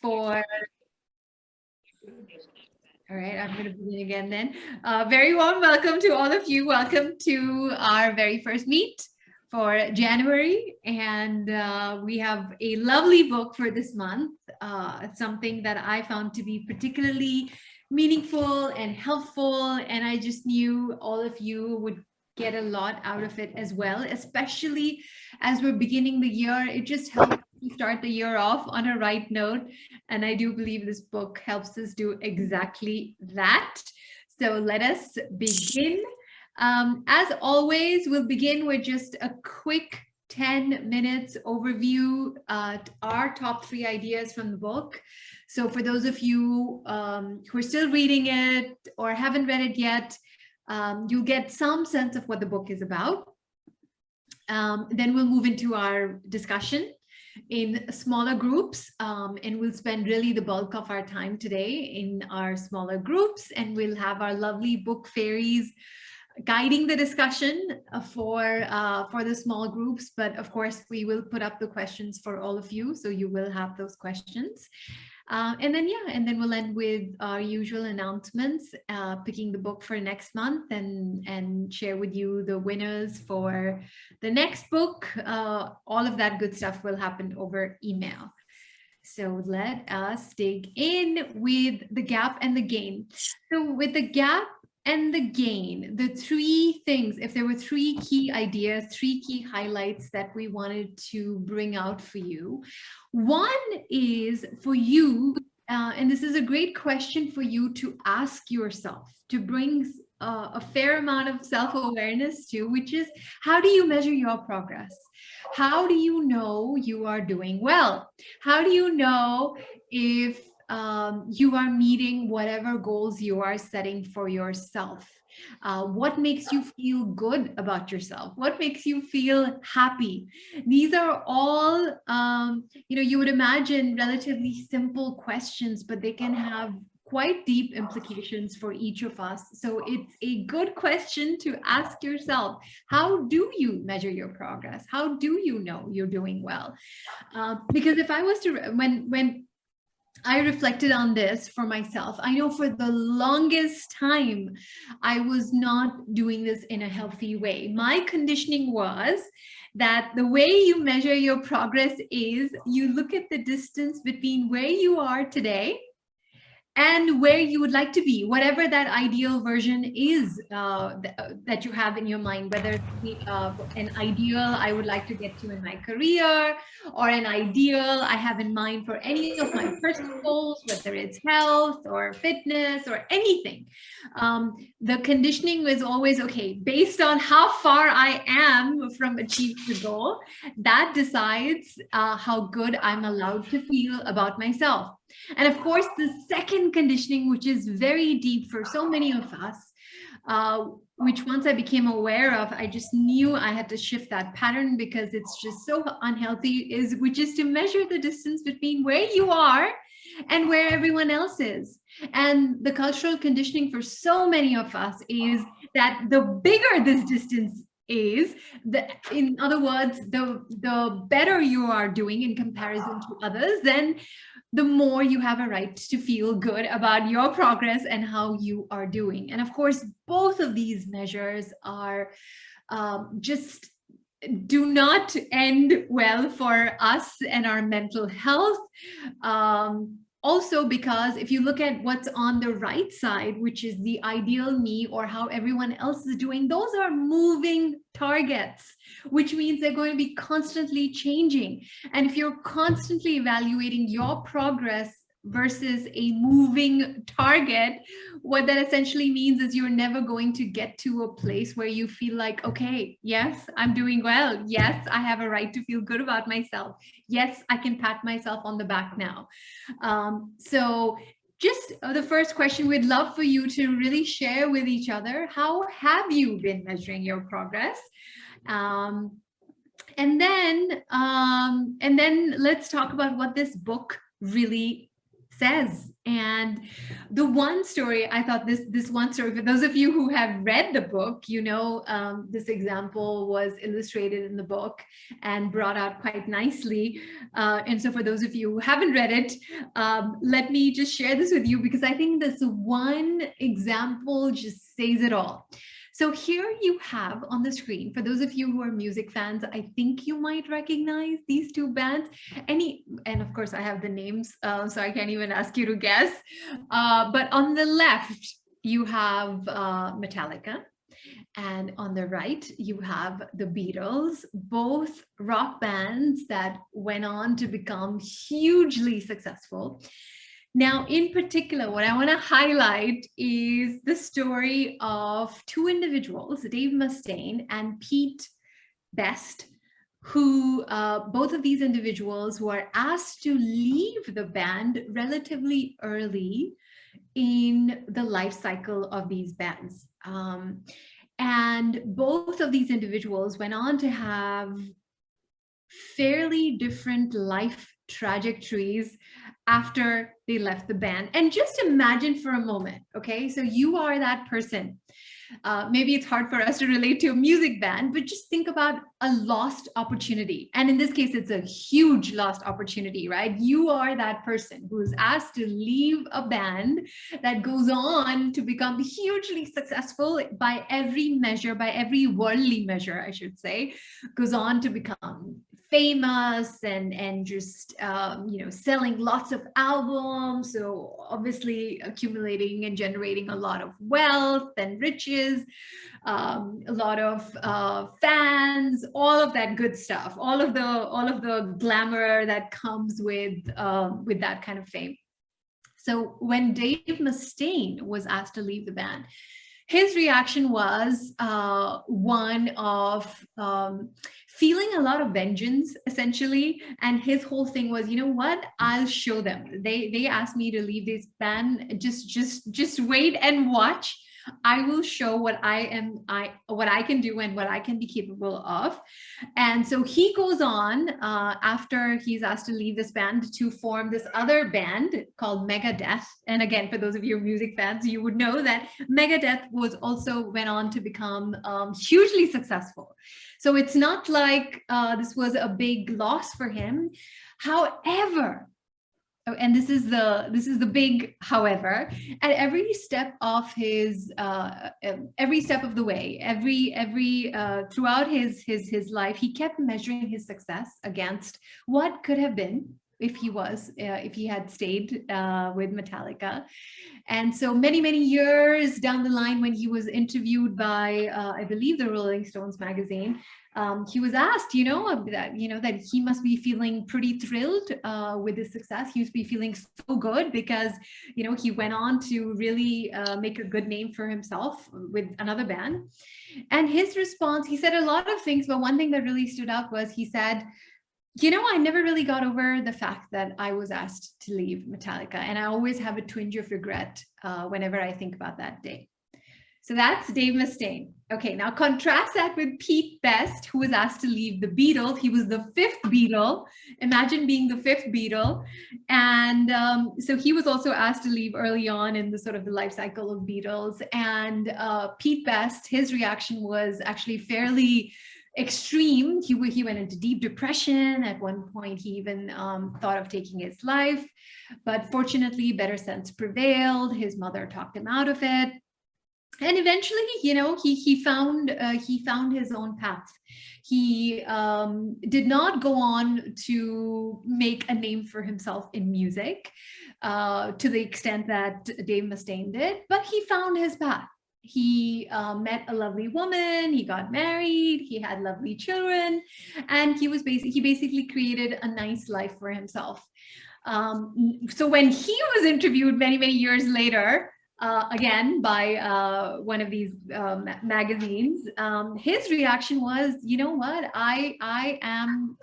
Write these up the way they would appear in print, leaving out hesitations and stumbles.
for... All right, I'm going to begin again then. Very warm welcome to all of you. Welcome to our very first meet for January. And we have a lovely book for this month. It's something that I found to be particularly meaningful and helpful. And I just knew all of you would get a lot out of it as well, especially as we're beginning the year. It just helps to start the year off on a right note. And I do believe this book helps us do exactly that. So let us begin. As always, we'll begin with just a quick 10 minutes overview, our top 3 ideas from the book. So for those of you who are still reading it or haven't read it yet, you'll get some sense of what the book is about. Then we'll move into our discussion in smaller groups, and we'll spend really the bulk of our time today in our smaller groups, and we'll have our lovely book fairies guiding the discussion for the small groups. But of course, we will put up the questions for all of you, so you will have those questions. And then we'll end with our usual announcements, picking the book for next month and share with you the winners for the next book. All of that good stuff will happen over email. So let us dig in with the gap and the gain. So with the gap and the gain, the 3 things, if there were 3 key ideas, 3 key highlights that we wanted to bring out for you. One is for you, and this is a great question for you to ask yourself, to bring a fair amount of self-awareness to, which is, how do you measure your progress? How do you know you are doing well? How do you know if you are meeting whatever goals you are setting for yourself? What makes you feel good about yourself? What makes you feel happy? These are all, you would imagine relatively simple questions, but they can have quite deep implications for each of us. So it's a good question to ask yourself. How do you measure your progress? How do you know you're doing well? Because if I was to, when I reflected on this for myself, I know for the longest time, I was not doing this in a healthy way. My conditioning was that the way you measure your progress is you look at the distance between where you are today and where you would like to be, whatever that ideal version is that you have in your mind, whether it's an ideal I would like to get to in my career, or an ideal I have in mind for any of my personal goals, whether it's health or fitness or anything. The conditioning is always, okay, based on how far I am from achieving the goal, that decides how good I'm allowed to feel about myself. And of course, the second conditioning, which is very deep for so many of us, which once I became aware of, I just knew I had to shift that pattern because it's just so unhealthy, which is to measure the distance between where you are and where everyone else is. And the cultural conditioning for so many of us is that the bigger this distance is, in other words, the better you are doing in comparison to others, then the more you have a right to feel good about your progress and how you are doing. And of course, both of these measures are just do not end well for us and our mental health. Also, because if you look at what's on the right side, which is the ideal me or how everyone else is doing, those are moving targets, which means they're going to be constantly changing. And if you're constantly evaluating your progress versus a moving target, what that essentially means is you're never going to get to a place where you feel like, okay, yes, I'm doing well. Yes, I have a right to feel good about myself. Yes, I can pat myself on the back now. So just the first question, we'd love for you to really share with each other, how have you been measuring your progress? And then let's talk about what this book really says. And the one story, I thought this one story, for those of you who have read the book, this example was illustrated in the book and brought out quite nicely. And so for those of you who haven't read it, let me just share this with you, because I think this one example just says it all. So here you have on the screen, for those of you who are music fans, I think you might recognize these two bands. And of course I have the names, so I can't even ask you to guess. But on the left, you have Metallica. And on the right, you have the Beatles, both rock bands that went on to become hugely successful. Now, in particular, what I want to highlight is the story of two individuals, Dave Mustaine and Pete Best, who both of these individuals were asked to leave the band relatively early in the life cycle of these bands. And both of these individuals went on to have fairly different life trajectories after they left the band. And just imagine for a moment, okay? So you are that person. Maybe it's hard for us to relate to a music band, but just think about a lost opportunity. And in this case, it's a huge lost opportunity, right? You are that person who's asked to leave a band that goes on to become hugely successful by every measure, by every worldly measure, I should say, goes on to become famous and just selling lots of albums, so obviously accumulating and generating a lot of wealth and riches, a lot of fans, all of that good stuff, all of the glamour that comes with that kind of fame. So when Dave Mustaine was asked to leave the band, his reaction was one of feeling a lot of vengeance, essentially. And his whole thing was, you know what? I'll show them. They asked me to leave this band. Just wait and watch. I will show what I can do and what I can be capable of. And so he goes on after he's asked to leave this band to form this other band called Megadeth. And again, for those of you music fans, you would know that Megadeth went on to become hugely successful. So it's not like this was a big loss for him. However, and this is the big however, at every step of every step of the way, throughout his life, he kept measuring his success against what could have been if he had stayed with Metallica. And so many years down the line, when he was interviewed by I believe the Rolling Stones magazine, he was asked, that he must be feeling pretty thrilled with his success. He must be feeling so good because, he went on to really make a good name for himself with another band. And his response, he said a lot of things, but one thing that really stood out was he said, I never really got over the fact that I was asked to leave Metallica. And I always have a twinge of regret whenever I think about that day. So that's Dave Mustaine. Okay, now contrast that with Pete Best, who was asked to leave the Beatles. He was the fifth Beatle. Imagine being the fifth Beatle. And so he was also asked to leave early on in the sort of the life cycle of Beatles. And Pete Best, his reaction was actually fairly extreme. He went into deep depression. At one point, he even thought of taking his life. But fortunately, better sense prevailed. His mother talked him out of it. And eventually, he found his own path. He did not go on to make a name for himself in music to the extent that Dave Mustaine did, but he found his path. He met a lovely woman, he got married, he had lovely children, and he basically created a nice life for himself. So when he was interviewed many years later, again by one of these magazines, his reaction was, you know what, I am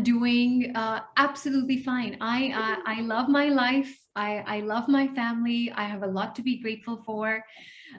doing absolutely fine. I love my life. I love my family. I have a lot to be grateful for.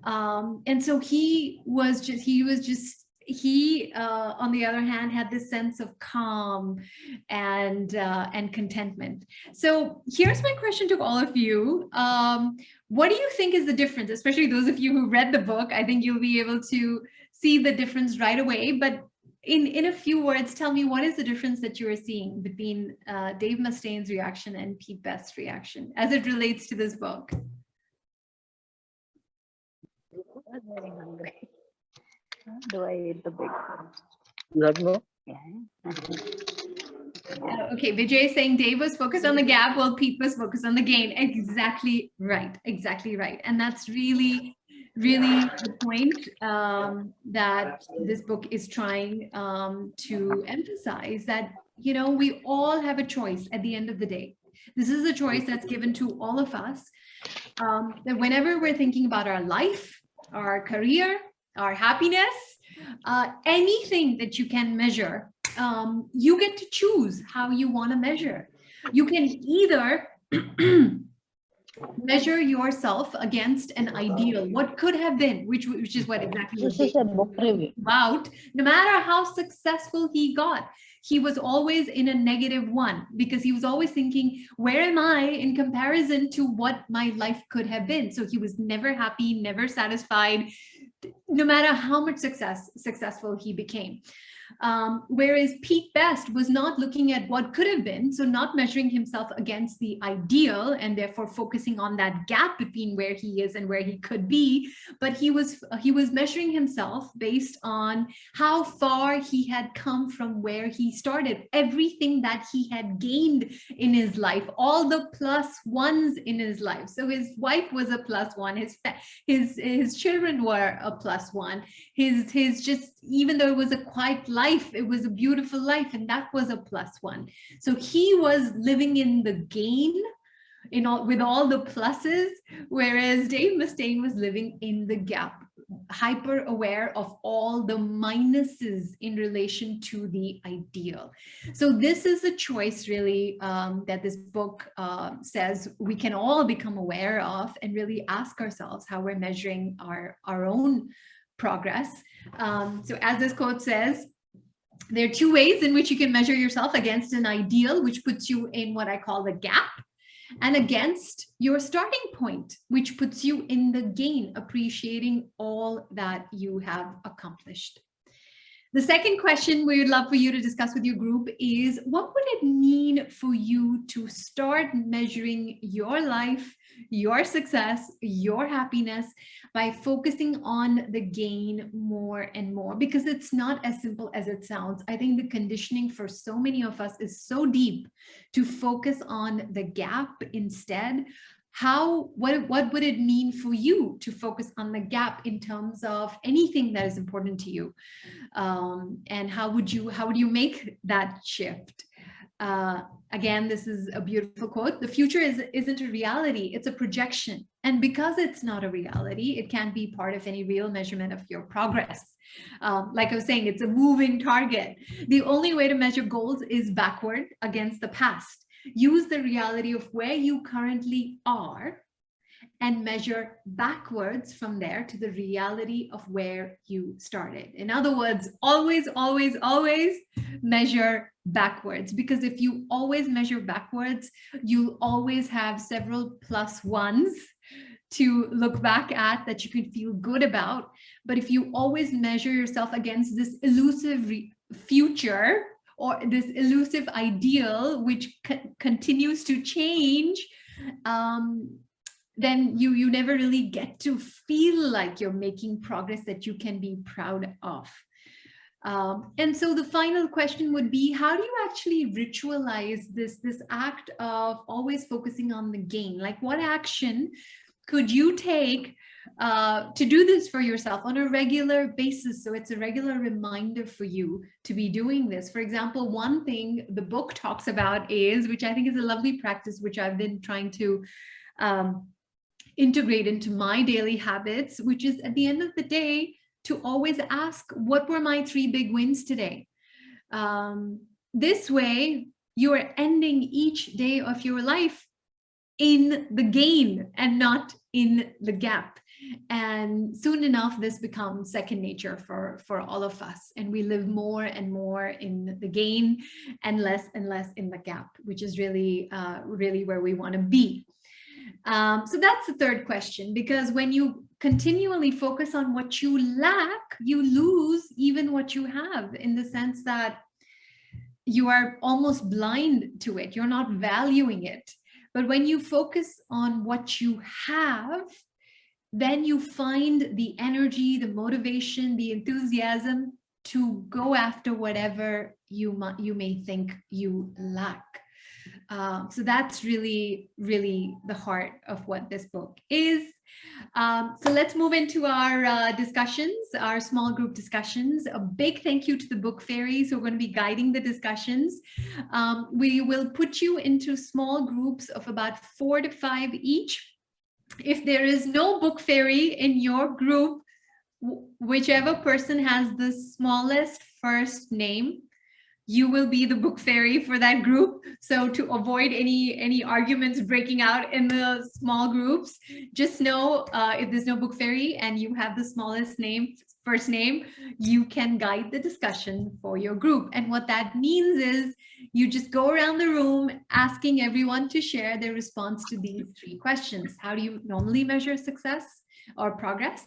And so he was just he, on the other hand, had this sense of calm and contentment. So here's my question to all of you. What do you think is the difference, especially those of you who read the book? I think you'll be able to see the difference right away. But in a few words, tell me, what is the difference that you are seeing between Dave Mustaine's reaction and Pete Best's reaction as it relates to this book? I'm very hungry. Do I eat the big one? You have no? Yeah. Okay, Vijay is saying Dave was focused on the gap while Pete was focused on the gain. Exactly right. Exactly right. And that's really, really the point that this book is trying to emphasize, that, you know, we all have a choice at the end of the day. This is a choice that's given to all of us, that whenever we're thinking about our life, our career, our happiness, anything that you can measure, you get to choose how you want to measure. You can either measure yourself against an ideal, what could have been, which is what exactly This is a book review. about. No matter how successful he got, he was always in a -1, because he was always thinking, where am I in comparison to what my life could have been? So he was never happy, never satisfied, no matter how much successful he became. Whereas Pete Best was not looking at what could have been, so not measuring himself against the ideal and therefore focusing on that gap between where he is and where he could be, but he was measuring himself based on how far he had come from where he started, everything that he had gained in his life, all the +1s in his life. So his wife was a +1, his children were a +1, his just, even though it was a quiet life, it was a beautiful life, and that was a +1. So he was living in the gain, with all the pluses, whereas Dave Mustaine was living in the gap, hyper aware of all the minuses in relation to the ideal. So this is a choice really that this book says we can all become aware of, and really ask ourselves how we're measuring our own progress. So as this quote says, there are 2 ways in which you can measure yourself: against an ideal, which puts you in what I call the gap, and against your starting point, which puts you in the gain, appreciating all that you have accomplished. The second question we would love for you to discuss with your group is, what would it mean for you to start measuring your life, your success, your happiness by focusing on the gain more and more? Because it's not as simple as it sounds. I think the conditioning for so many of us is so deep to focus on the gap instead. What would it mean for you to focus on the gap in terms of anything that is important to you? And how would you make that shift? Again, this is a beautiful quote. The future isn't a reality, it's a projection. And because it's not a reality, it can't be part of any real measurement of your progress. Like I was saying, it's a moving target. The only way to measure goals is backward against the past. Use the reality of where you currently are and measure backwards from there to the reality of where you started. In other words, always, always, always measure backwards, because if you always measure backwards, you'll always have several +1s to look back at that you can feel good about. But if you always measure yourself against this elusive future, or this elusive ideal, which continues to change, then you never really get to feel like you're making progress that you can be proud of. And so the final question would be, how do you actually ritualize this act of always focusing on the gain? Like, what action could you take to do this for yourself on a regular basis, so it's a regular reminder for you to be doing this? For example, one thing the book talks about is, which I think is a lovely practice, which I've been trying to integrate into my daily habits, which is at the end of the day to always ask, what were my 3 big wins today? This way, you are ending each day of your life in the gain and not in the gap. And soon enough, this becomes second nature for all of us. And we live more and more in the gain and less in the gap, which is really, really where we want to be. So that's the third question, because when you continually focus on what you lack, you lose even what you have, in the sense that you are almost blind to it. You're not valuing it. But when you focus on what you have, then you find the energy, the motivation, the enthusiasm to go after whatever you may think you lack. So that's really, really the heart of what this book is. So let's move into our discussions, our small group discussions. A big thank you to the book fairies who are going to be guiding the discussions. We will put you into small groups of about 4 to 5 each. If there is no book fairy in your group, whichever person has the smallest first name, you will be the book fairy for that group. So to avoid any arguments breaking out in the small groups, just know if there's no book fairy and you have the smallest first name, you can guide the discussion for your group. And what that means is you just go around the room asking everyone to share their response to these 3 questions. How do you normally measure success or progress?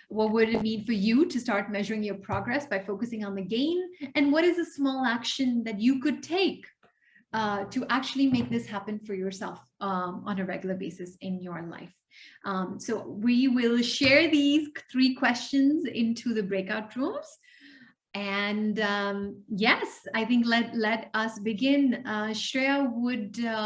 What would it mean for you to start measuring your progress by focusing on the gain? And what is a small action that you could take to actually make this happen for yourself on a regular basis in your life? So we will share these 3 questions into the breakout rooms. And yes, I think let us begin. Shreya, would